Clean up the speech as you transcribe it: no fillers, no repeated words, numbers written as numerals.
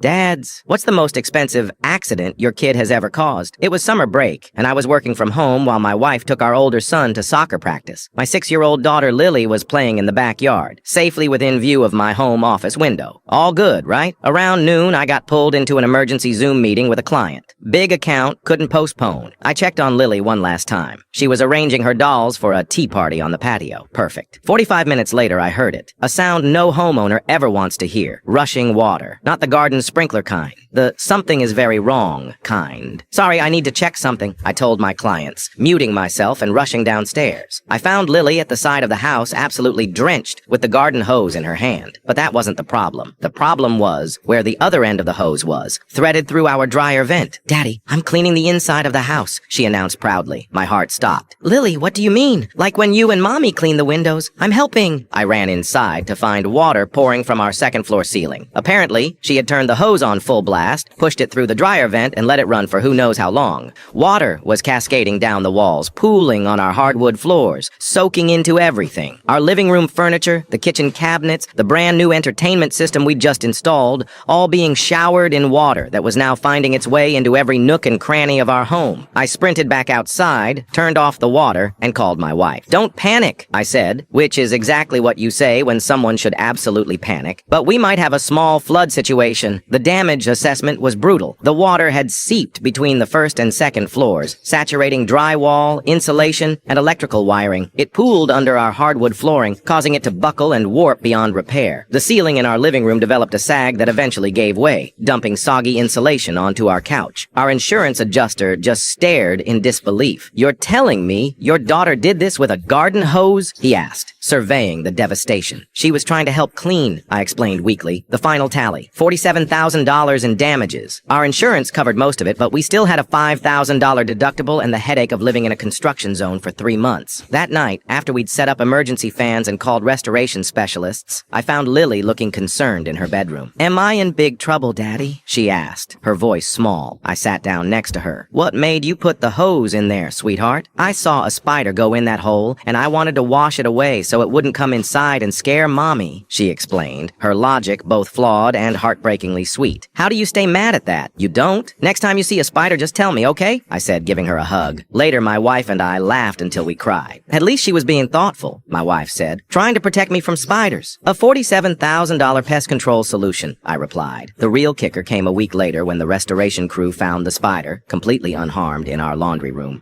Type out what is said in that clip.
Dads, what's the most expensive accident your kid has ever caused? It was summer break, and I was working from home while my wife took our older son to soccer practice. My 6-year-old daughter Lily was playing in the backyard, safely within view of my home office window. All good, right? Around noon, I got pulled into an emergency Zoom meeting with a client. Big account, couldn't postpone. I checked on Lily one last time. She was arranging her dolls for a tea party on the patio. Perfect. 45 minutes later, I heard it. A sound no homeowner ever wants to hear. Rushing water. Not the garden sprinkler kind. The something is very wrong kind. Sorry, I need to check something, I told my clients, muting myself and rushing downstairs. I found Lily at the side of the house absolutely drenched with the garden hose in her hand. But that wasn't the problem. The problem was where the other end of the hose was, threaded through our dryer vent. Daddy, I'm cleaning the inside of the house, she announced proudly. My heart stopped. Lily, what do you mean? Like when you and Mommy clean the windows? I'm helping. I ran inside to find water pouring from our second-floor ceiling. Apparently, she had turned the hose on full blast, pushed it through the dryer vent, and let it run for who knows how long. Water was cascading down the walls, pooling on our hardwood floors, soaking into everything. Our living room furniture, the kitchen cabinets, the brand new entertainment system we'd just installed, all being showered in water that was now finding its way into every nook and cranny of our home. I sprinted back outside, turned off the water, and called my wife. Don't panic, I said, which is exactly what you say when someone should absolutely panic. But we might have a small flood situation. The damage assessment was brutal. The water had seeped between the first and second floors, saturating drywall, insulation, and electrical wiring. It pooled under our hardwood flooring, causing it to buckle and warp beyond repair. The ceiling in our living room developed a sag that eventually gave way, dumping soggy insulation onto our couch. Our insurance adjuster just stared in disbelief. You're telling me your daughter did this with a garden hose? He asked, surveying the devastation. She was trying to help clean, I explained weakly. The final tally, $47,000 in damages. Our insurance covered most of it, but we still had a $5,000 deductible and the headache of living in a construction zone for 3 months. That night, after we'd set up emergency fans and called restoration specialists, I found Lily looking concerned in her bedroom. Am I in big trouble, Daddy? She asked, her voice small. I sat down next to her. What made you put the hose in there, sweetheart? I saw a spider go in that hole, and I wanted to wash it away so it wouldn't come inside and scare Mommy, she explained, her logic both flawed and heartbreakingly sweet. How do you stay mad at that? You don't? Next time you see a spider, just tell me, okay? I said, giving her a hug. Later, my wife and I laughed until we cried. At least she was being thoughtful, my wife said, trying to protect me from spiders. A $47,000 pest control solution, I replied. The real kicker came a week later when the restoration crew found the spider, completely unharmed, in our laundry room.